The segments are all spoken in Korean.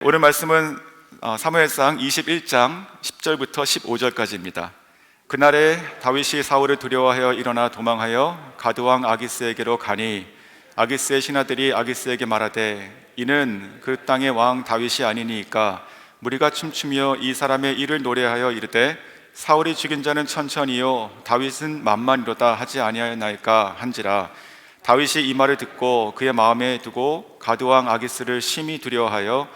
오늘 말씀은 사무엘상 21장 10절부터 15절까지입니다. 그날에 다윗이 사울을 두려워하여 일어나 도망하여 가드왕 아기스에게로 가니 아기스의 신하들이 아기스에게 말하되 이는 그 땅의 왕 다윗이 아니니까 무리가 춤추며 이 사람의 일을 노래하여 이르되 사울이 죽인 자는 천천히요 다윗은 만만이로다 하지 아니하였나이까 한지라. 다윗이 이 말을 듣고 그의 마음에 두고 가드왕 아기스를 심히 두려워하여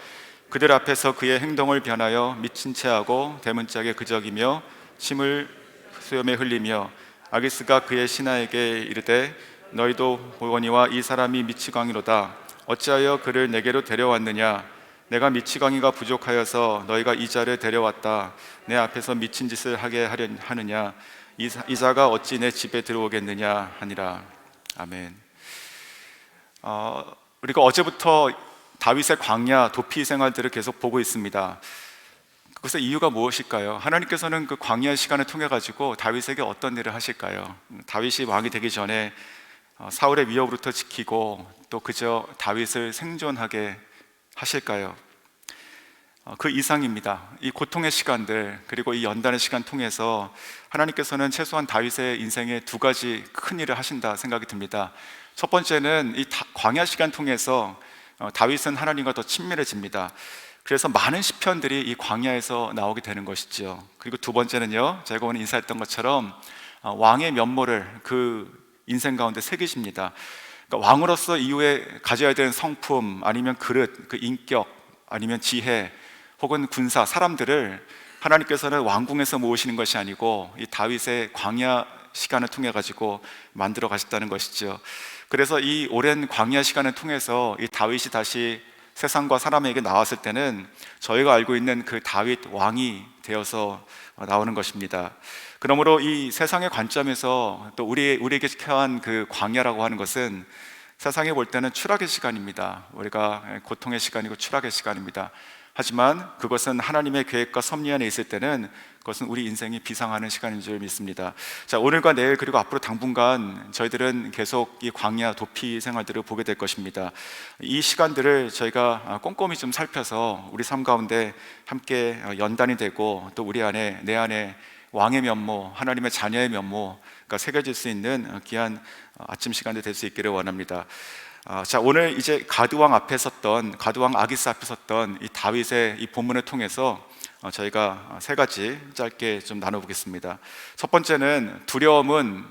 그들 앞에서 그의 행동을 변하여 미친 채하고 대문짝에 그적이며 침을 수염에 흘리며 아기스가 그의 신하에게 이르되 너희도 보거니와 이 사람이 미치광이로다. 어찌하여 그를 내게로 데려왔느냐? 내가 미치광이가 부족하여서 너희가 이 자를 데려왔다. 내 앞에서 미친 짓을 하게 하느냐? 이 자가 어찌 내 집에 들어오겠느냐 하니라. 아멘. 우리가 어제부터 다윗의 광야 도피 생활들을 계속 보고 있습니다. 그것의 이유가 무엇일까요? 하나님께서는 그 광야 시간을 통해 가지고 다윗에게 어떤 일을 하실까요? 다윗이 왕이 되기 전에 사울의 위협으로부터 지키고 또 그저 다윗을 생존하게 하실까요? 그 이상입니다. 이 고통의 시간들 그리고 이 연단의 시간 통해서 하나님께서는 최소한 다윗의 인생에 두 가지 큰 일을 하신다 생각이 듭니다. 첫 번째는 이 광야 시간 통해서 다윗은 하나님과 더 친밀해집니다. 그래서 많은 시편들이 이 광야에서 나오게 되는 것이죠. 그리고 두 번째는요, 제가 오늘 인사했던 것처럼 왕의 면모를 그 인생 가운데 새기십니다. 그러니까 왕으로서 이후에 가져야 되는 성품 아니면 그릇, 그 인격 아니면 지혜 혹은 군사, 사람들을 하나님께서는 왕궁에서 모으시는 것이 아니고 이 다윗의 광야 시간을 통해 가지고 만들어 가셨다는 것이죠. 그래서 이 오랜 광야 시간을 통해서 이 다윗이 다시 세상과 사람에게 나왔을 때는 저희가 알고 있는 그 다윗 왕이 되어서 나오는 것입니다. 그러므로 이 세상의 관점에서 또 우리에게 처한 그 광야라고 하는 것은 세상에 볼 때는 추락의 시간입니다. 우리가 고통의 시간이고 추락의 시간입니다. 하지만 그것은 하나님의 계획과 섭리 안에 있을 때는 그것은 우리 인생이 비상하는 시간인 줄 믿습니다. 자, 오늘과 내일 그리고 앞으로 당분간 저희들은 계속 이 광야 도피 생활들을 보게 될 것입니다. 이 시간들을 저희가 꼼꼼히 좀 살펴서 우리 삶 가운데 함께 연단이 되고 또 우리 안에 내 안에 왕의 면모, 하나님의 자녀의 면모가 새겨질 수 있는 귀한 아침 시간이 될 수 있기를 원합니다. 자, 오늘 이제 가드왕 아기스 앞에 섰던 이 다윗의 이 본문을 통해서 저희가 세 가지 짧게 좀 나눠보겠습니다. 첫 번째는 두려움은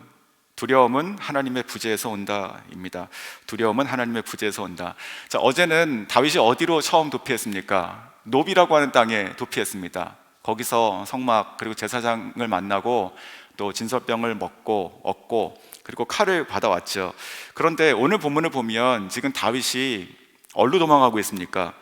하나님의 부재에서 온다입니다. 두려움은 하나님의 부재에서 온다. 자, 어제는 다윗이 어디로 처음 도피했습니까? 노비라고 하는 땅에 도피했습니다. 거기서 성막 그리고 제사장을 만나고 또 진설병을 얻고 그리고 칼을 받아왔죠. 그런데 오늘 본문을 보면 지금 다윗이 어디로 도망하고 있습니까?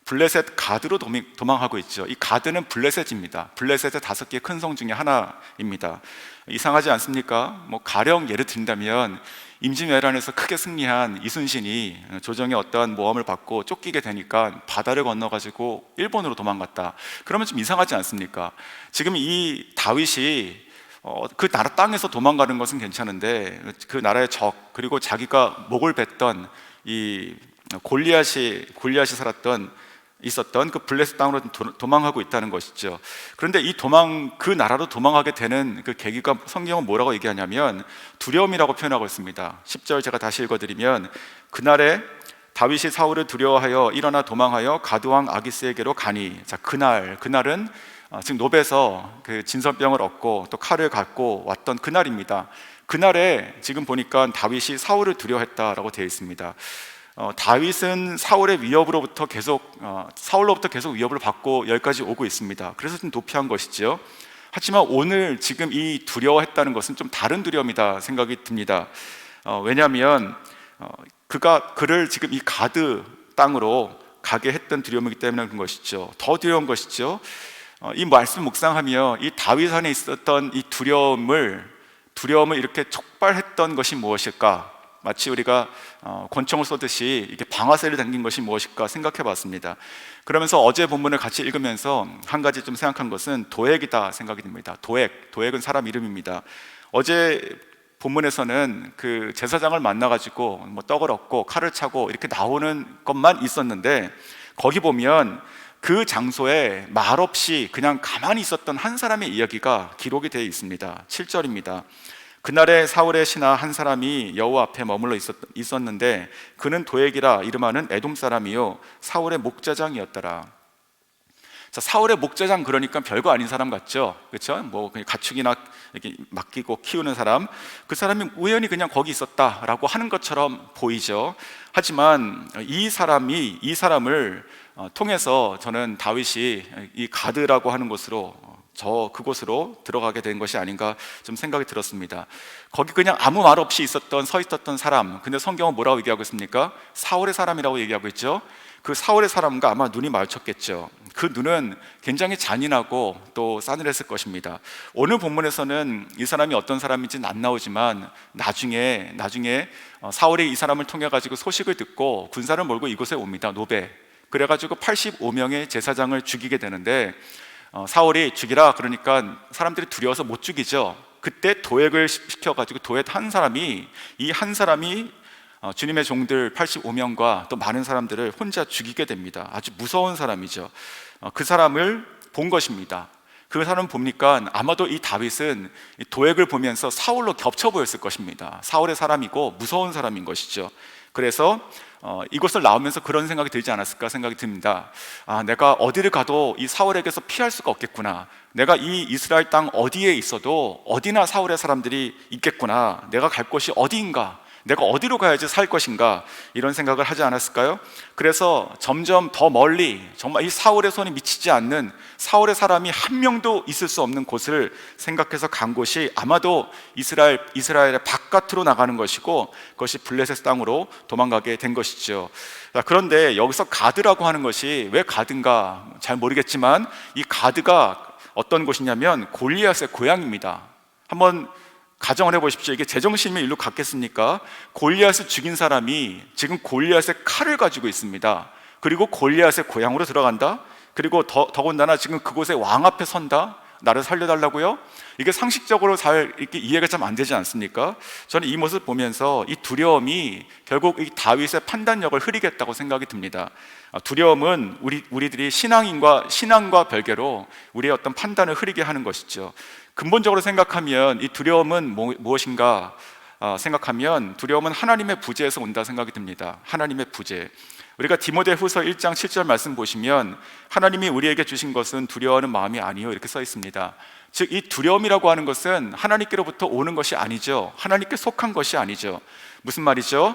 블레셋 가드로 도망하고 있죠. 이 가드는 블레셋입니다. 블레셋의 5개의 큰 성 중에 하나입니다. 이상하지 않습니까? 가령 예를 든다면 임진왜란에서 크게 승리한 이순신이 조정의 어떠한 모함을 받고 쫓기게 되니까 바다를 건너가지고 일본으로 도망갔다. 그러면 좀 이상하지 않습니까? 지금 이 다윗이 그 나라 땅에서 도망가는 것은 괜찮은데 그 나라의 적 그리고 자기가 목을 뱉던 이 골리앗이 있었던 그 블레셋 땅으로 도망하고 있다는 것이죠. 그런데 그 나라로 도망하게 되는 그 계기가 성경은 뭐라고 얘기하냐면 두려움이라고 표현하고 있습니다. 10절 제가 다시 읽어드리면 그날에 다윗이 사울을 두려워하여 일어나 도망하여 가드왕 아기스에게로 가니. 자, 그날은 지금 노베에서 그 진설병을 얻고 또 칼을 갖고 왔던 그날입니다. 그날에 지금 보니까 다윗이 사울을 두려워했다라고 되어 있습니다. 다윗은 사울로부터 계속 위협을 받고 여기까지 오고 있습니다. 그래서 좀 도피한 것이죠. 하지만 오늘 지금 이 두려워했다는 것은 좀 다른 두려움이다 생각이 듭니다. 왜냐하면 그를 지금 이 가드 땅으로 가게 했던 두려움이기 때문에 그런 것이죠. 더 두려운 것이죠. 이 말씀 묵상하며 이 다윗 안에 있었던 이 두려움을 이렇게 촉발했던 것이 무엇일까? 마치 우리가 권총을 쏘듯이 이렇게 방아쇠를 당긴 것이 무엇일까 생각해 봤습니다. 그러면서 어제 본문을 같이 읽으면서 한 가지 좀 생각한 것은 도액이다 생각이 듭니다. 도액은 사람 이름입니다. 어제 본문에서는 그 제사장을 만나가지고 떡을 얻고 칼을 차고 이렇게 나오는 것만 있었는데 거기 보면 그 장소에 말없이 그냥 가만히 있었던 한 사람의 이야기가 기록이 되어 있습니다. 7절입니다. 그날에 사울의 신하 한 사람이 여호와 앞에 머물러 있었는데 그는 도액이라 이름하는 에돔 사람이요 사울의 목자장이었더라. 자, 사울의 목자장, 그러니까 별거 아닌 사람 같죠? 그렇죠? 뭐 그냥 가축이나 이렇게 맡기고 키우는 사람, 그 사람이 우연히 그냥 거기 있었다라고 하는 것처럼 보이죠. 하지만 이 사람을 통해서 저는 다윗이 이 가드라고 하는 곳으로 그곳으로 들어가게 된 것이 아닌가 좀 생각이 들었습니다. 거기 그냥 아무 말 없이 서 있었던 사람, 근데 성경은 뭐라고 얘기하고 있습니까? 사울의 사람이라고 얘기하고 있죠. 그 사울의 사람과 아마 눈이 마주쳤겠죠. 그 눈은 굉장히 잔인하고 또 싸늘했을 것입니다. 오늘 본문에서는 이 사람이 어떤 사람인지는 안 나오지만 나중에 사울이 이 사람을 통해 가지고 소식을 듣고 군사를 몰고 이곳에 옵니다. 노베. 그래가지고 85명의 제사장을 죽이게 되는데 사울이 죽이라 그러니까 사람들이 두려워서 못 죽이죠. 그때 도액을 시켜가지고 도액 한 사람이 주님의 종들 85명과 또 많은 사람들을 혼자 죽이게 됩니다. 아주 무서운 사람이죠. 그 사람을 본 것입니다. 그 사람 보니까 아마도 이 다윗은 이 도액을 보면서 사울로 겹쳐 보였을 것입니다. 사울의 사람이고 무서운 사람인 것이죠. 그래서 이곳을 나오면서 그런 생각이 들지 않았을까 생각이 듭니다. 내가 어디를 가도 이 사울에게서 피할 수가 없겠구나. 내가 이 이스라엘 땅 어디에 있어도 어디나 사울의 사람들이 있겠구나. 내가 갈 곳이 어디인가? 내가 어디로 가야지 살 것인가? 이런 생각을 하지 않았을까요? 그래서 점점 더 멀리, 정말 이 사울의 손이 미치지 않는, 사울의 사람이 한 명도 있을 수 없는 곳을 생각해서 간 곳이 아마도 이스라엘의 바깥으로 나가는 것이고, 그것이 블레셋 땅으로 도망가게 된 것이죠. 그런데 여기서 가드라고 하는 것이 왜 가드인가 잘 모르겠지만, 이 가드가 어떤 곳이냐면 골리앗의 고향입니다. 한번 가정을 해보십시오. 이게 제정신이면 일로 갔겠습니까? 골리앗을 죽인 사람이 지금 골리앗의 칼을 가지고 있습니다. 그리고 골리앗의 고향으로 들어간다? 그리고 더군다나 지금 그곳에 왕 앞에 선다? 나를 살려달라고요? 이게 상식적으로 잘 이렇게 이해가 좀 안 되지 않습니까? 저는 이 모습을 보면서 이 두려움이 결국 이 다윗의 판단력을 흐리겠다고 생각이 듭니다. 두려움은 우리들이 신앙과 별개로 우리의 어떤 판단을 흐리게 하는 것이죠. 근본적으로 생각하면 이 두려움은 무엇인가 생각하면 두려움은 하나님의 부재에서 온다 생각이 듭니다. 하나님의 부재. 우리가 디모데후서 1장 7절 말씀 보시면 하나님이 우리에게 주신 것은 두려워하는 마음이 아니요 이렇게 써 있습니다. 즉 이 두려움이라고 하는 것은 하나님께로부터 오는 것이 아니죠. 하나님께 속한 것이 아니죠. 무슨 말이죠?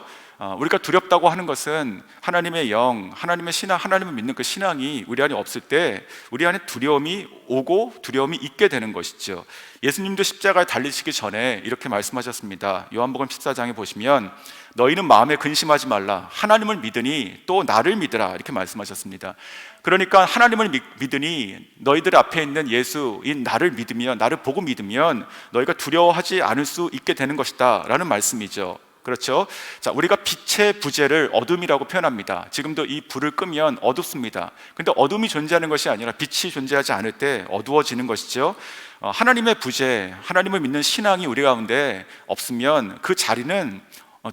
우리가 두렵다고 하는 것은 하나님의 영, 하나님의 신앙, 하나님을 믿는 그 신앙이 우리 안에 없을 때 우리 안에 두려움이 오고 두려움이 있게 되는 것이죠. 예수님도 십자가에 달리시기 전에 이렇게 말씀하셨습니다. 요한복음 14장에 보시면 너희는 마음에 근심하지 말라. 하나님을 믿으니 또 나를 믿으라. 이렇게 말씀하셨습니다. 그러니까 하나님을 믿으니 너희들 앞에 있는 예수인 나를 믿으면, 나를 보고 믿으면 너희가 두려워하지 않을 수 있게 되는 것이다 라는 말씀이죠. 그렇죠? 자, 우리가 빛의 부재를 어둠이라고 표현합니다. 지금도 이 불을 끄면 어둡습니다. 근데 어둠이 존재하는 것이 아니라 빛이 존재하지 않을 때 어두워지는 것이죠. 하나님의 부재, 하나님을 믿는 신앙이 우리 가운데 없으면 그 자리는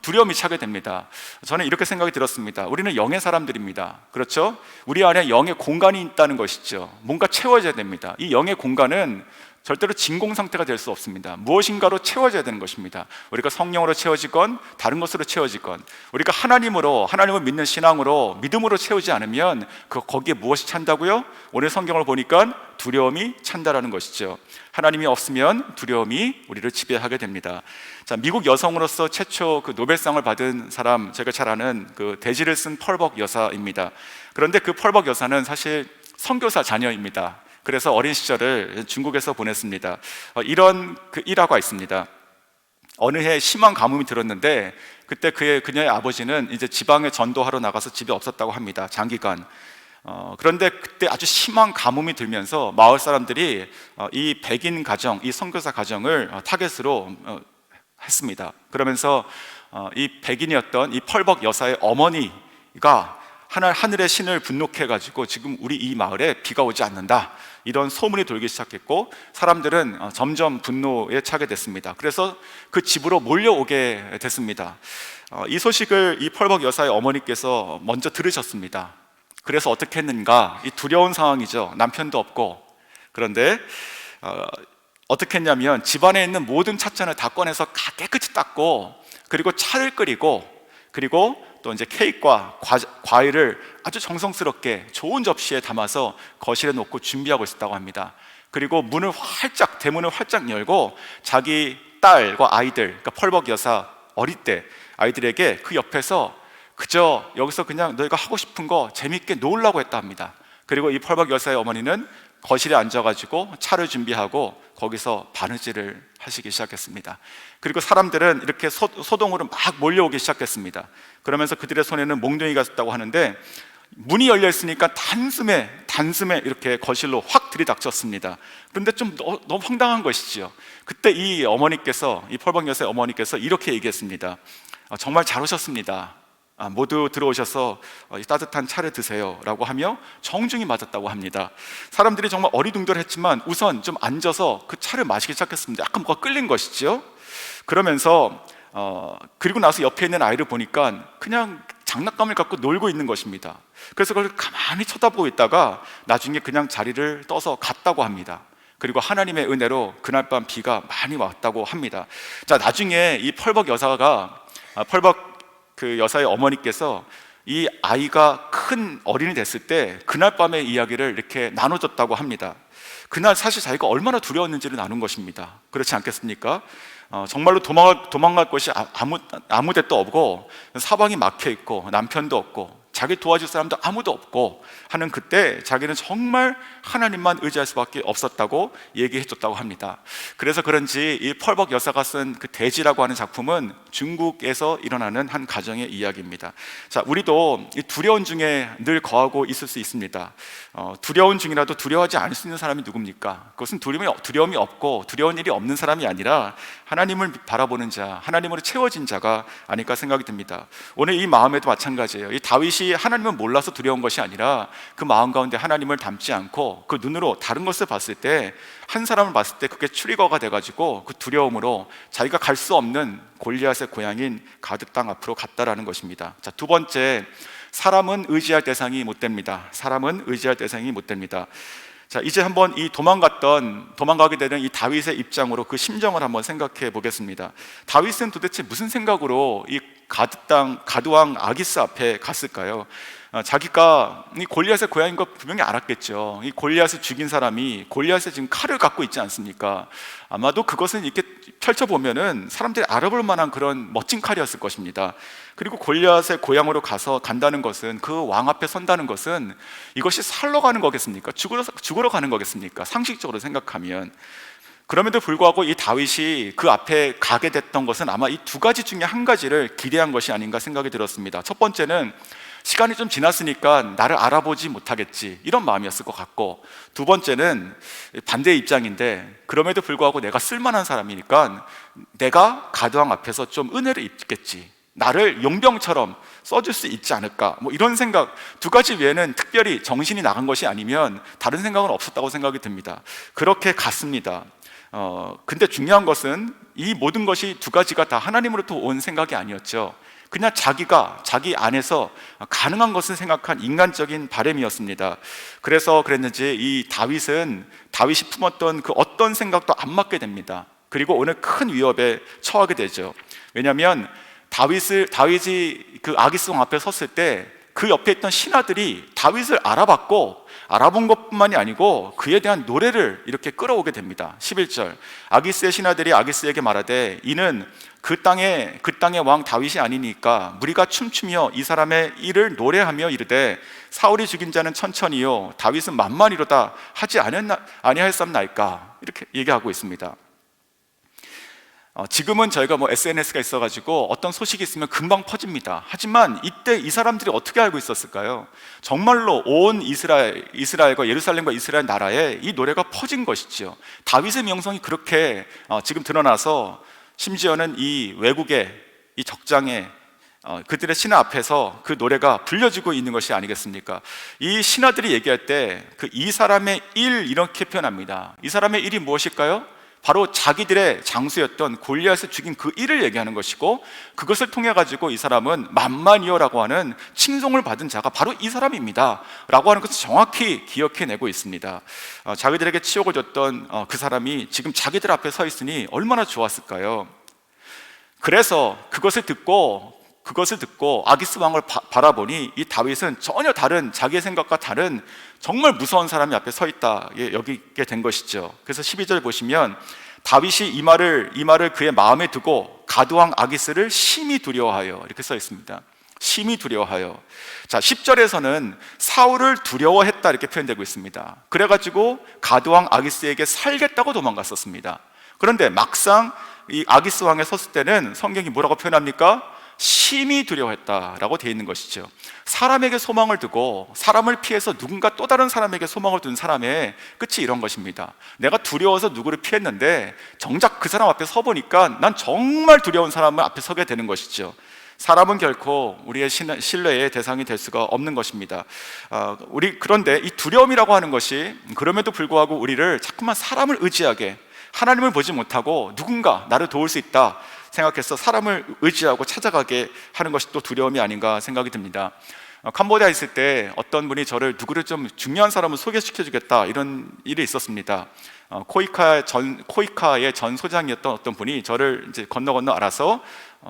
두려움이 차게 됩니다. 저는 이렇게 생각이 들었습니다. 우리는 영의 사람들입니다. 그렇죠? 우리 안에 영의 공간이 있다는 것이죠. 뭔가 채워져야 됩니다. 이 영의 공간은 절대로 진공 상태가 될 수 없습니다. 무엇인가로 채워져야 되는 것입니다. 우리가 성령으로 채워지건 다른 것으로 채워지건 우리가 하나님을 믿는 신앙으로 믿음으로 채우지 않으면 거기에 무엇이 찬다고요? 오늘 성경을 보니까 두려움이 찬다라는 것이죠. 하나님이 없으면 두려움이 우리를 지배하게 됩니다. 자, 미국 여성으로서 최초 그 노벨상을 받은 사람, 제가 잘 아는 그 대지를 쓴 펄벅 여사입니다. 그런데 그 펄벅 여사는 사실 선교사 자녀입니다. 그래서 어린 시절을 중국에서 보냈습니다. 이런 그 일화가 있습니다. 어느 해 심한 가뭄이 들었는데 그때 그녀의 아버지는 이제 지방에 전도하러 나가서 집에 없었다고 합니다. 장기간. 그런데 그때 아주 심한 가뭄이 들면서 마을 사람들이 이 백인 가정, 이 선교사 가정을 타겟으로 했습니다. 그러면서 이 백인이었던 이 펄벅 여사의 어머니가 하늘의 신을 분노케 해가지고 지금 우리 이 마을에 비가 오지 않는다, 이런 소문이 돌기 시작했고 사람들은 점점 분노에 차게 됐습니다. 그래서 그 집으로 몰려오게 됐습니다. 이 소식을 이 펄벅 여사의 어머니께서 먼저 들으셨습니다. 그래서 어떻게 했는가? 이 두려운 상황이죠. 남편도 없고. 그런데 어떻게 했냐면 집안에 있는 모든 찻잔을 다 꺼내서 깨끗이 닦고, 그리고 차를 끓이고, 그리고 또 이제 케이크와 과일을 아주 정성스럽게 좋은 접시에 담아서 거실에 놓고 준비하고 있었다고 합니다. 그리고 대문을 활짝 열고 자기 딸과 아이들, 그러니까 펄벅 여사 어릴 때 아이들에게 그 옆에서 그저 여기서 그냥 너희가 하고 싶은 거 재밌게 놀라고 했다 합니다. 그리고 이 펄벅 여사의 어머니는 거실에 앉아가지고 차를 준비하고 거기서 바느질을 하시기 시작했습니다. 그리고 사람들은 이렇게 소동으로 막 몰려오기 시작했습니다. 그러면서 그들의 손에는 몽둥이가 있었다고 하는데, 문이 열려 있으니까 단숨에 이렇게 거실로 확 들이닥쳤습니다. 그런데 좀 너무 황당한 것이지요. 그때 이 펄벅 여사의 어머니께서 이렇게 얘기했습니다. 정말 잘 오셨습니다. 모두 들어오셔서 따뜻한 차를 드세요 라고 하며 정중히 맞았다고 합니다. 사람들이 정말 어리둥절했지만 우선 좀 앉아서 그 차를 마시기 시작했습니다. 약간 뭐가 끌린 것이죠. 그러면서 그리고 나서 옆에 있는 아이를 보니까 그냥 장난감을 갖고 놀고 있는 것입니다. 그래서 그걸 가만히 쳐다보고 있다가 나중에 그냥 자리를 떠서 갔다고 합니다. 그리고 하나님의 은혜로 그날 밤 비가 많이 왔다고 합니다. 자, 나중에 이 펄벅 그 여사의 어머니께서 이 아이가 큰 어린이 됐을 때 그날 밤의 이야기를 이렇게 나눠줬다고 합니다. 그날 사실 자기가 얼마나 두려웠는지를 나눈 것입니다. 그렇지 않겠습니까? 정말로 도망갈 곳이 아무 데도 없고, 사방이 막혀 있고, 남편도 없고, 자기 도와줄 사람도 아무도 없고 하는 그때 자기는 정말 하나님만 의지할 수밖에 없었다고 얘기해 줬다고 합니다. 그래서 그런지 이 펄벅 여사가 쓴 그 대지라고 하는 작품은 중국에서 일어나는 한 가정의 이야기입니다. 자, 우리도 이 두려운 중에 늘 거하고 있을 수 있습니다. 두려운 중이라도 두려워하지 않을 수 있는 사람이 누굽니까? 그것은 두려움이 없고 두려운 일이 없는 사람이 아니라 하나님을 바라보는 자, 하나님으로 채워진 자가 아닐까 생각이 듭니다. 오늘 이 마음에도 마찬가지예요. 이 다윗이 하나님을 몰라서 두려운 것이 아니라 그 마음 가운데 하나님을 담지 않고 그 눈으로 다른 것을 봤을 때, 한 사람을 봤을 때 그게 트리거가 돼가지고 그 두려움으로 자기가 갈 수 없는 골리앗의 고향인 가드 땅 앞으로 갔다라는 것입니다. 자, 두 번째, 사람은 의지할 대상이 못 됩니다. 사람은 의지할 대상이 못 됩니다. 자, 이제 한번 이 도망가게 되는 이 다윗의 입장으로 그 심정을 한번 생각해 보겠습니다. 다윗은 도대체 무슨 생각으로 이 가드왕 아기스 앞에 갔을까요? 자기가 이 골리앗의 고향인 거 분명히 알았겠죠. 이 골리앗을 죽인 사람이 골리앗의 지금 칼을 갖고 있지 않습니까? 아마도 그것은 이렇게 펼쳐보면은 사람들이 알아볼 만한 그런 멋진 칼이었을 것입니다. 그리고 골리앗의 고향으로 간다는 것은, 그 왕 앞에 선다는 것은 이것이 살러 가는 거겠습니까? 죽으러 가는 거겠습니까? 상식적으로 생각하면. 그럼에도 불구하고 이 다윗이 그 앞에 가게 됐던 것은 아마 이 두 가지 중에 한 가지를 기대한 것이 아닌가 생각이 들었습니다. 첫 번째는 시간이 좀 지났으니까 나를 알아보지 못하겠지, 이런 마음이었을 것 같고, 두 번째는 반대의 입장인데 그럼에도 불구하고 내가 쓸만한 사람이니까 내가 가드왕 앞에서 좀 은혜를 입겠지, 나를 용병처럼 써줄 수 있지 않을까, 뭐 이런 생각, 두 가지 외에는 특별히 정신이 나간 것이 아니면 다른 생각은 없었다고 생각이 듭니다. 그렇게 갔습니다. 근데 중요한 것은 이 모든 것이 두 가지가 다 하나님으로부터 온 생각이 아니었죠. 그냥 자기 안에서 가능한 것을 생각한 인간적인 바람이었습니다. 그래서 그랬는지 이 다윗이 품었던 그 어떤 생각도 안 맞게 됩니다. 그리고 오늘 큰 위협에 처하게 되죠. 왜냐하면 다윗이 그 아기스 왕 앞에 섰을 때 그 옆에 있던 신하들이 다윗을 알아본 것뿐만이 아니고 그에 대한 노래를 이렇게 끌어오게 됩니다. 11절, 아기스의 신하들이 아기스에게 말하되 이는 그 땅의 왕 다윗이 아니니까 무리가 춤추며 이 사람의 일을 노래하며 이르되 사울이 죽인 자는 천천히요 다윗은 만만이로다 하지 아니하였삼나이까, 이렇게 얘기하고 있습니다. 지금은 저희가 SNS가 있어가지고 어떤 소식이 있으면 금방 퍼집니다. 하지만 이때 이 사람들이 어떻게 알고 있었을까요? 정말로 온 이스라엘과 예루살렘과 이스라엘 나라에 이 노래가 퍼진 것이죠. 다윗의 명성이 그렇게 지금 드러나서 심지어는 이 외국의 이 적장에 그들의 신하 앞에서 그 노래가 불려지고 있는 것이 아니겠습니까? 이 신하들이 얘기할 때 이 사람의 일, 이렇게 표현합니다. 이 사람의 일이 무엇일까요? 바로 자기들의 장수였던 골리앗을 죽인 그 일을 얘기하는 것이고, 그것을 통해 가지고 이 사람은 만만이어라고 하는 칭송을 받은 자가 바로 이 사람입니다 라고 하는 것을 정확히 기억해내고 있습니다. 자기들에게 치욕을 줬던 그 사람이 지금 자기들 앞에 서 있으니 얼마나 좋았을까요? 그래서 그것을 듣고 아기스 왕을 바라보니 이 다윗은 전혀 다른, 자기의 생각과 다른 정말 무서운 사람이 앞에 서 있다 여기게 된 것이죠. 그래서 12절 보시면 다윗이 이 말을 그의 마음에 두고 가드왕 아기스를 심히 두려워하여, 이렇게 써 있습니다. 심히 두려워하여. 자, 10절에서는 사울을 두려워했다 이렇게 표현되고 있습니다. 그래가지고 가드왕 아기스에게 살겠다고 도망갔었습니다. 그런데 막상 이 아기스 왕에 섰을 때는 성경이 뭐라고 표현합니까? 심히 두려워했다라고 되어 있는 것이죠. 사람에게 소망을 두고 사람을 피해서 누군가 또 다른 사람에게 소망을 둔 사람의 끝이 이런 것입니다. 내가 두려워서 누구를 피했는데 정작 그 사람 앞에 서 보니까 난 정말 두려운 사람 앞에 서게 되는 것이죠. 사람은 결코 우리의 신뢰의 대상이 될 수가 없는 것입니다. 그런데 이 두려움이라고 하는 것이 그럼에도 불구하고 우리를 자꾸만 사람을 의지하게, 하나님을 보지 못하고 누군가 나를 도울 수 있다 생각해서 사람을 의지하고 찾아가게 하는 것이 또 두려움이 아닌가 생각이 듭니다. 캄보디아에 있을 때 어떤 분이 저를 누구를 좀 중요한 사람을 소개시켜 주겠다 이런 일이 있었습니다. 코이카의 전 소장이었던 어떤 분이 저를 이제 건너 알아서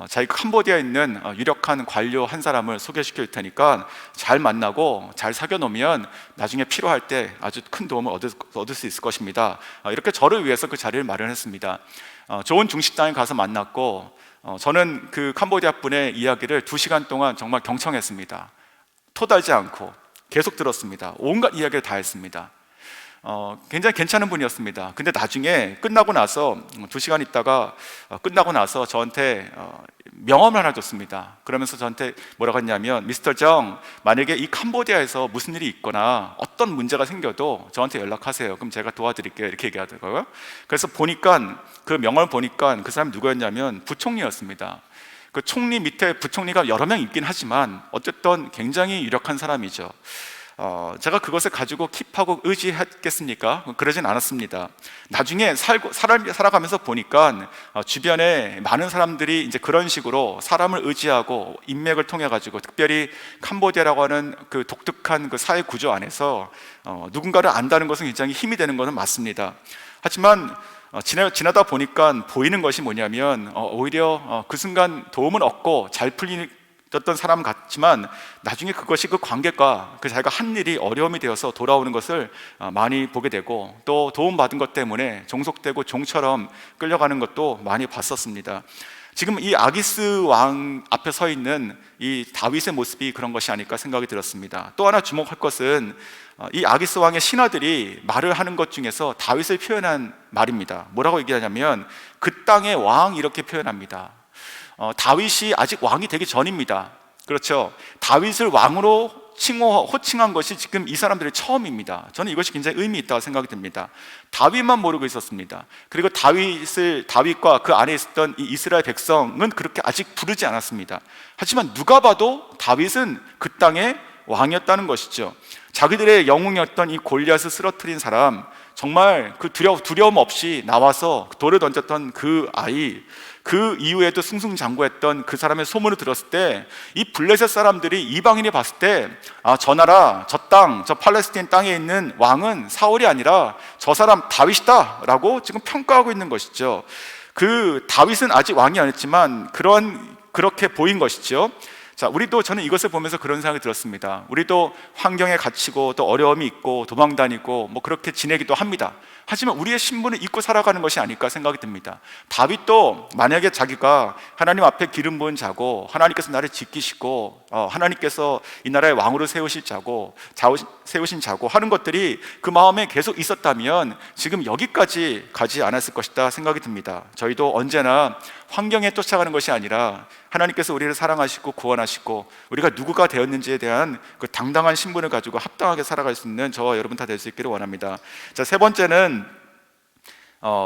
자기가 캄보디아에 있는 유력한 관료 한 사람을 소개시켜 줄 테니까 잘 만나고 잘 사귀어 놓으면 나중에 필요할 때 아주 큰 도움을 얻을 수 있을 것입니다. 이렇게 저를 위해서 그 자리를 마련했습니다. 좋은 중식당에 가서 만났고, 저는 그 캄보디아 분의 이야기를 2시간 동안 정말 경청했습니다. 토달지 않고 계속 들었습니다. 온갖 이야기를 다 했습니다. 굉장히 괜찮은 분이었습니다. 근데 나중에 끝나고 나서 2시간 있다가 끝나고 나서 저한테 명함을 하나 줬습니다. 그러면서 저한테 뭐라고 했냐면, 미스터 정, 만약에 이 캄보디아에서 무슨 일이 있거나 어떤 문제가 생겨도 저한테 연락하세요. 그럼 제가 도와드릴게요. 이렇게 얘기하더라고요. 그래서 보니까 그 명함을 보니까 그 사람이 누구였냐면 부총리였습니다. 그 총리 밑에 부총리가 여러 명 있긴 하지만 어쨌든 굉장히 유력한 사람이죠. 제가 그것을 가지고 킵하고 의지했겠습니까? 그러진 않았습니다. 나중에 살아가면서 보니까 주변에 많은 사람들이 이제 그런 식으로 사람을 의지하고 인맥을 통해 가지고, 특별히 캄보디아라고 하는 그 독특한 그 사회 구조 안에서 누군가를 안다는 것은 굉장히 힘이 되는 것은 맞습니다. 하지만 지나다 보니까 보이는 것이 뭐냐면 오히려 그 순간 도움은 얻고 잘 풀렸던 사람 같지만 나중에 그것이 그 관계가 자기가 한 일이 어려움이 되어서 돌아오는 것을 많이 보게 되고, 또 도움받은 것 때문에 종속되고 종처럼 끌려가는 것도 많이 봤었습니다. 지금 이 아기스 왕 앞에 서 있는 이 다윗의 모습이 그런 것이 아닐까 생각이 들었습니다. 또 하나 주목할 것은 이 아기스 왕의 신하들이 말을 하는 것 중에서 다윗을 표현한 말입니다. 뭐라고 얘기하냐면 그 땅의 왕, 이렇게 표현합니다. 다윗이 아직 왕이 되기 전입니다. 그렇죠? 다윗을 왕으로 호칭한 것이 지금 이 사람들의 처음입니다. 저는 이것이 굉장히 의미 있다고 생각이 듭니다. 다윗만 모르고 있었습니다. 그리고 다윗과 그 안에 있었던 이 이스라엘 백성은 그렇게 아직 부르지 않았습니다. 하지만 누가 봐도 다윗은 그 땅의 왕이었다는 것이죠. 자기들의 영웅이었던 이 골리앗을 쓰러뜨린 사람, 정말 그 두려움 없이 나와서 돌을 던졌던 그 아이, 그 이후에도 승승장구했던 그 사람의 소문을 들었을 때 이 블레셋 사람들이, 이방인이 봤을 때 저 나라, 저 땅, 저 팔레스타인 땅에 있는 왕은 사울이 아니라 저 사람 다윗이다 라고 지금 평가하고 있는 것이죠. 그 다윗은 아직 왕이 아니었지만 그렇게 보인 것이죠. 자, 저는 이것을 보면서 그런 생각이 들었습니다. 우리도 환경에 갇히고 또 어려움이 있고 도망다니고 그렇게 지내기도 합니다. 하지만 우리의 신분을 잊고 살아가는 것이 아닐까 생각이 듭니다. 다윗도 만약에 자기가 하나님 앞에 기름 부은 자고, 하나님께서 나를 지키시고 하나님께서 이 나라의 왕으로 세우신 자고 하는 것들이 그 마음에 계속 있었다면 지금 여기까지 가지 않았을 것이다 생각이 듭니다. 저희도 언제나 환경에 쫓아가는 것이 아니라 하나님께서 우리를 사랑하시고 구원하시고 우리가 누구가 되었는지에 대한 그 당당한 신분을 가지고 합당하게 살아갈 수 있는 저와 여러분 다 될 수 있기를 원합니다. 자, 세 번째는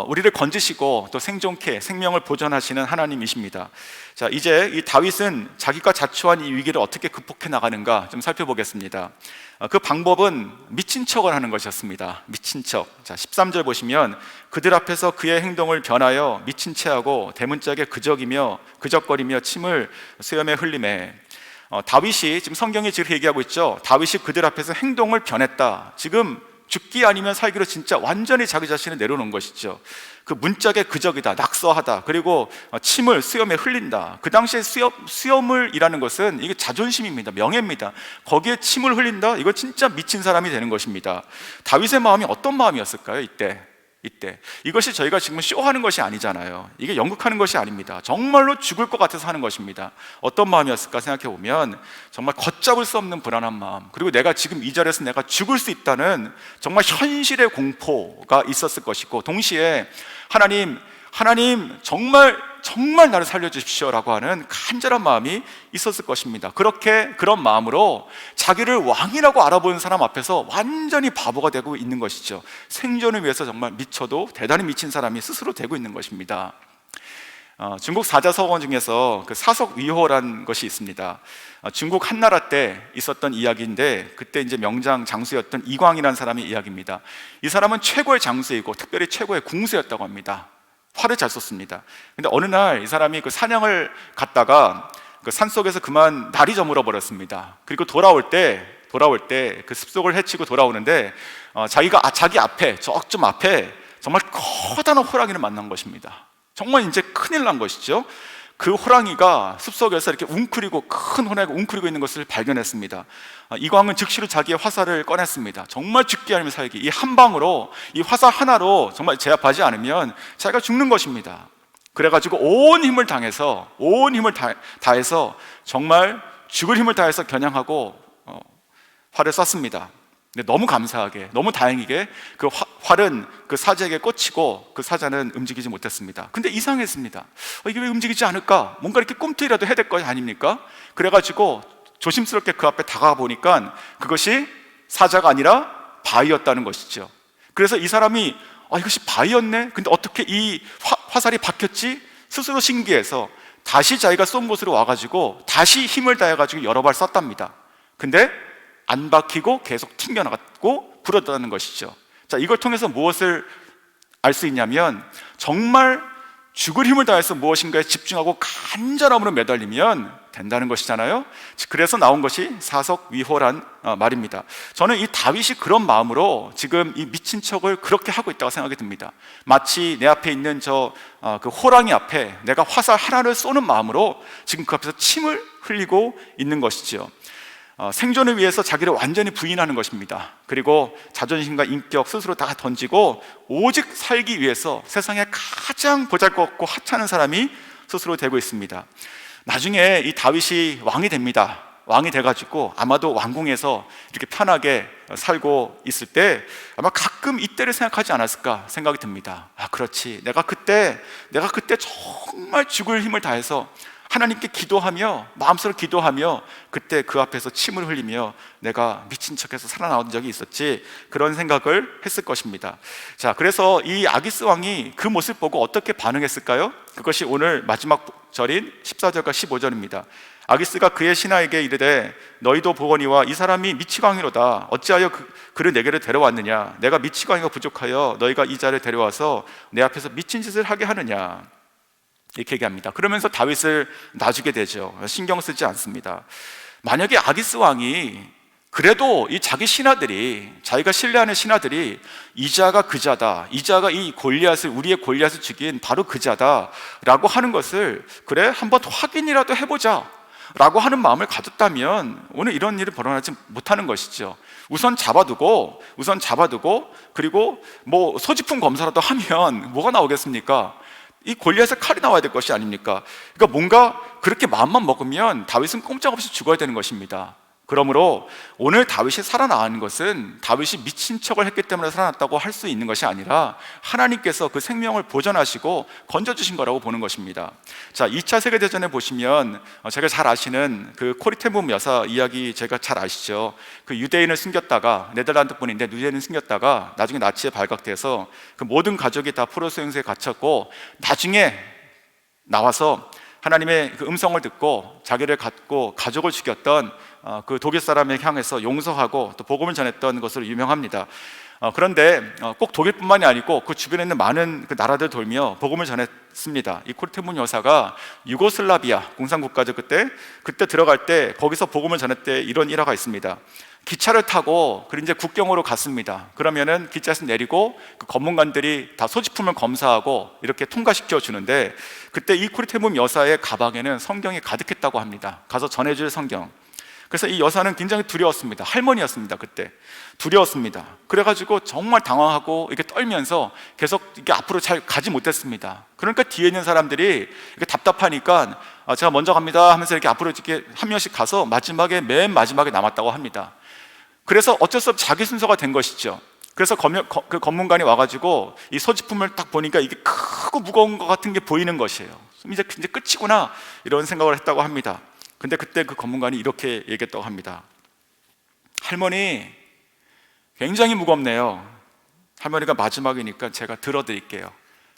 우리를 건지시고 또 생존케 생명을 보존하시는 하나님이십니다. 자, 이제 이 다윗은 자기가 자초한 이 위기를 어떻게 극복해 나가는가 좀 살펴보겠습니다. 그 방법은 미친 척을 하는 것이었습니다. 미친 척. 자, 13절 보시면 그들 앞에서 그의 행동을 변하여 미친 채하고 대문짝에 그적거리며 침을 수염에 흘리매. 다윗이 지금 성경이 지금 얘기하고 있죠. 다윗이 그들 앞에서 행동을 변했다. 지금 죽기 아니면 살기로 진짜 완전히 자기 자신을 내려놓은 것이죠. 그 문짝에 그적이다, 낙서하다, 그리고 침을 수염에 흘린다. 그 당시에 수염을 이라는 것은 이게 자존심입니다. 명예입니다. 거기에 침을 흘린다? 이거 진짜 미친 사람이 되는 것입니다. 다윗의 마음이 어떤 마음이었을까요? 이때 이것이 저희가 지금 쇼하는 것이 아니잖아요. 이게 연극하는 것이 아닙니다. 정말로 죽을 것 같아서 하는 것입니다. 어떤 마음이었을까 생각해 보면 정말 걷잡을 수 없는 불안한 마음, 그리고 내가 지금 이 자리에서 내가 죽을 수 있다는 정말 현실의 공포가 있었을 것이고, 동시에 하나님 정말 나를 살려주십시오라고 하는 간절한 마음이 있었을 것입니다. 그런 마음으로 자기를 왕이라고 알아보는 사람 앞에서 완전히 바보가 되고 있는 것이죠. 생존을 위해서 정말 미쳐도 대단히 미친 사람이 스스로 되고 있는 것입니다. 중국 사자서원 중에서 그 사석위호라는 것이 있습니다. 중국 한나라 때 있었던 이야기인데, 그때 이제 명장 장수였던 이광이라는 사람의 이야기입니다. 이 사람은 최고의 장수이고 특별히 최고의 궁수였다고 합니다. 활을 잘 쏘습니다. 근데 어느 날 이 사람이 그 사냥을 갔다가 그 산속에서 그만 날이 저물어 버렸습니다. 그리고 돌아올 때 그 습속을 헤치고 돌아오는데 자기 앞에 저쪽 앞에 정말 커다란 호랑이를 만난 것입니다. 정말 이제 큰일 난 것이죠. 그 호랑이가 숲속에서 이렇게 큰 호랑이가 웅크리고 있는 것을 발견했습니다. 이광은 즉시로 자기의 화살을 꺼냈습니다. 정말 죽기 아니면 살기, 이 한 방으로, 이 화살 하나로 정말 제압하지 않으면 자기가 죽는 것입니다. 그래가지고 온 힘을 다해서 정말 죽을 힘을 다해서 겨냥하고 활을 쐈습니다. 근데 너무 감사하게, 너무 다행이게 그 활은 그 사자에게 꽂히고 그 사자는 움직이지 못했습니다. 근데 이상했습니다. 이게 왜 움직이지 않을까? 뭔가 이렇게 꿈틀이라도 해야 될 거 아닙니까? 그래가지고 조심스럽게 그 앞에 다가가 보니까 그것이 사자가 아니라 바위였다는 것이죠. 그래서 이 사람이 이것이 바위였네? 근데 어떻게 이 화살이 박혔지? 스스로 신기해서 다시 자기가 쏜 곳으로 와가지고 다시 힘을 다해가지고 여러 발 쐈답니다. 근데 안 박히고 계속 튕겨나갔고 부러졌다는 것이죠. 자, 이걸 통해서 무엇을 알 수 있냐면, 정말 죽을 힘을 다해서 무엇인가에 집중하고 간절함으로 매달리면 된다는 것이잖아요. 그래서 나온 것이 사석위호란 말입니다. 저는 이 다윗이 그런 마음으로 지금 이 미친 척을 그렇게 하고 있다고 생각이 듭니다. 마치 내 앞에 있는 그 호랑이 앞에 내가 화살 하나를 쏘는 마음으로 지금 그 앞에서 침을 흘리고 있는 것이죠. 생존을 위해서 자기를 완전히 부인하는 것입니다. 그리고 자존심과 인격 스스로 다 던지고 오직 살기 위해서 세상에 가장 보잘것없고 하찮은 사람이 스스로 되고 있습니다. 나중에 이 다윗이 왕이 됩니다. 왕이 돼가지고 아마도 왕궁에서 이렇게 편하게 살고 있을 때 아마 가끔 이때를 생각하지 않았을까 생각이 듭니다. 그렇지, 내가 그때 정말 죽을 힘을 다해서 하나님께 기도하며, 마음속으로 기도하며 그때 그 앞에서 침을 흘리며 내가 미친 척해서 살아나온 적이 있었지, 그런 생각을 했을 것입니다. 자, 그래서 이 아기스 왕이 그 모습 보고 어떻게 반응했을까요? 그것이 오늘 마지막 절인 14절과 15절입니다. 아기스가 그의 신하에게 이르되 너희도 보거니와 이 사람이 미치광이로다. 어찌하여 그를 내게로 데려왔느냐? 내가 미치광이가 부족하여 너희가 이 자를 데려와서 내 앞에서 미친 짓을 하게 하느냐? 이렇게 얘기합니다. 그러면서 다윗을 놔주게 되죠. 신경 쓰지 않습니다. 만약에 아기스 왕이 그래도 이 자기 신하들이, 자기가 신뢰하는 신하들이 이자가 그자다, 이자가 우리의 골리앗을 죽인 바로 그자다 라고 하는 것을 그래 한번 확인이라도 해보자 라고 하는 마음을 가졌다면 오늘 이런 일이 벌어나지 못하는 것이죠. 우선 잡아두고 그리고 뭐 소지품 검사라도 하면 뭐가 나오겠습니까? 이 골리앗의 칼이 나와야 될 것이 아닙니까? 그러니까 뭔가 그렇게 마음만 먹으면 다윗은 꼼짝없이 죽어야 되는 것입니다. 그러므로 오늘 다윗이 살아나는 것은 다윗이 미친 척을 했기 때문에 살아났다고 할 수 있는 것이 아니라 하나님께서 그 생명을 보존하시고 건져주신 거라고 보는 것입니다. 자, 2차 세계대전에 보시면 제가 잘 아시는 그 코리텐붐 여사 이야기 제가 잘 아시죠. 그 유대인을 숨겼다가, 네덜란드 분인데 유대인을 숨겼다가 나중에 나치에 발각돼서 그 모든 가족이 다 포로 수용소에 갇혔고, 나중에 나와서 하나님의 그 음성을 듣고 자기를 갖고 가족을 죽였던 그 독일 사람을 향해서 용서하고 또 복음을 전했던 것으로 유명합니다. 그런데 꼭 독일뿐만이 아니고 그 주변에 있는 많은 그 나라들 돌며 복음을 전했습니다. 이 코르테문 여사가 유고슬라비아 공산국가죠. 그때 들어갈 때 거기서 복음을 전했대. 이런 일화가 있습니다. 기차를 타고 이제 국경으로 갔습니다. 그러면은 기차에서 내리고 그 검문관들이 다 소지품을 검사하고 이렇게 통과시켜 주는데, 그때 이 코르테문 여사의 가방에는 성경이 가득했다고 합니다. 가서 전해줄 성경. 그래서 이 여사는 굉장히 두려웠습니다. 할머니였습니다. 그때 두려웠습니다. 그래가지고 정말 당황하고 이렇게 떨면서 계속 이게 앞으로 잘 가지 못했습니다. 그러니까 뒤에 있는 사람들이 이렇게 답답하니까 제가 먼저 갑니다 하면서 이렇게 앞으로 이렇게 한 명씩 가서 맨 마지막에 남았다고 합니다. 그래서 어쩔 수 없이 자기 순서가 된 것이죠. 그래서 그 검문관이 와가지고 이 소지품을 딱 보니까 이게 크고 무거운 것 같은 게 보이는 것이에요. 이제 끝이구나 이런 생각을 했다고 합니다. 근데 그때 그 검문관이 이렇게 얘기했다고 합니다. 할머니, 굉장히 무겁네요. 할머니가 마지막이니까 제가 들어드릴게요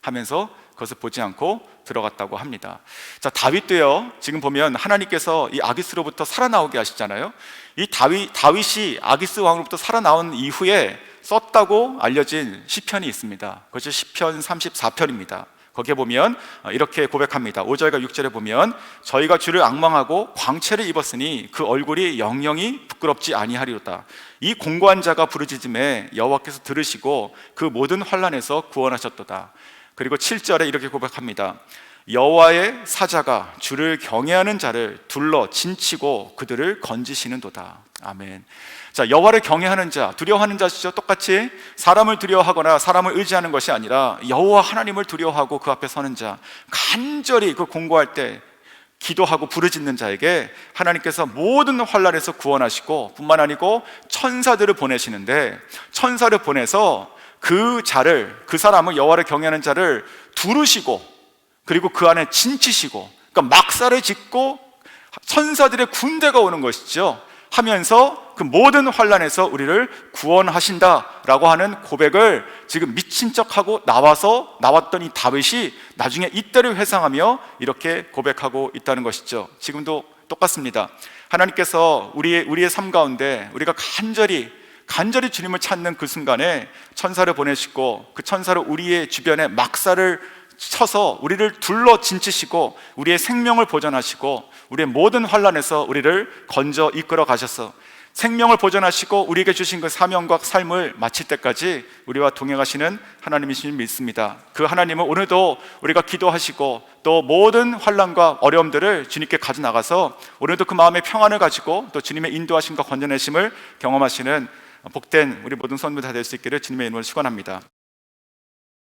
하면서 그것을 보지 않고 들어갔다고 합니다. 자, 다윗도요, 지금 보면 하나님께서 이 아기스로부터 살아나오게 하시잖아요. 이 다윗이 아기스 왕으로부터 살아나온 이후에 썼다고 알려진 시편이 있습니다. 그것이 시편 34편입니다. 거기에 보면 이렇게 고백합니다. 5절과 6절에 보면 저희가 주를 앙망하고 광채를 입었으니 그 얼굴이 영영이 부끄럽지 아니하리로다. 이 공고한 자가 부르짖음에 여호와께서 들으시고 그 모든 환난에서 구원하셨도다. 그리고 7절에 이렇게 고백합니다. 여호와의 사자가 주를 경외하는 자를 둘러 진치고 그들을 건지시는도다. 아멘. 자, 여호와를 경외하는 자, 두려워하는 자시죠. 똑같이 사람을 두려워하거나 사람을 의지하는 것이 아니라 여호와 하나님을 두려워하고 그 앞에 서는 자, 간절히 그 공고할 때 기도하고 부르짖는 자에게 하나님께서 모든 환난에서 구원하시고, 뿐만 아니고 천사들을 보내시는데, 천사를 보내서 그 사람을, 여호와를 경외하는 자를 두르시고, 그리고 그 안에 진치시고, 그러니까 막사를 짓고 천사들의 군대가 오는 것이죠. 하면서 그 모든 환난에서 우리를 구원하신다라고 하는 고백을 지금 미친 척하고 나왔던 이 다윗이 나중에 이때를 회상하며 이렇게 고백하고 있다는 것이죠. 지금도 똑같습니다. 하나님께서 우리의 삶 가운데 우리가 간절히 주님을 찾는 그 순간에 천사를 보내시고, 그 천사를 우리의 주변에 막사를 쳐서 우리를 둘러 진치시고 우리의 생명을 보존하시고 우리의 모든 환난에서 우리를 건져 이끌어 가셔서 생명을 보존하시고 우리에게 주신 그 사명과 삶을 마칠 때까지 우리와 동행하시는 하나님이신 줄 믿습니다. 그 하나님은 오늘도 우리가 기도하시고 또 모든 환난과 어려움들을 주님께 가져나가서 오늘도 그 마음의 평안을 가지고 또 주님의 인도하심과 건져내심을 경험하시는 복된 우리 모든 성도들 다 될 수 있기를 주님의 이름으로 축원합니다.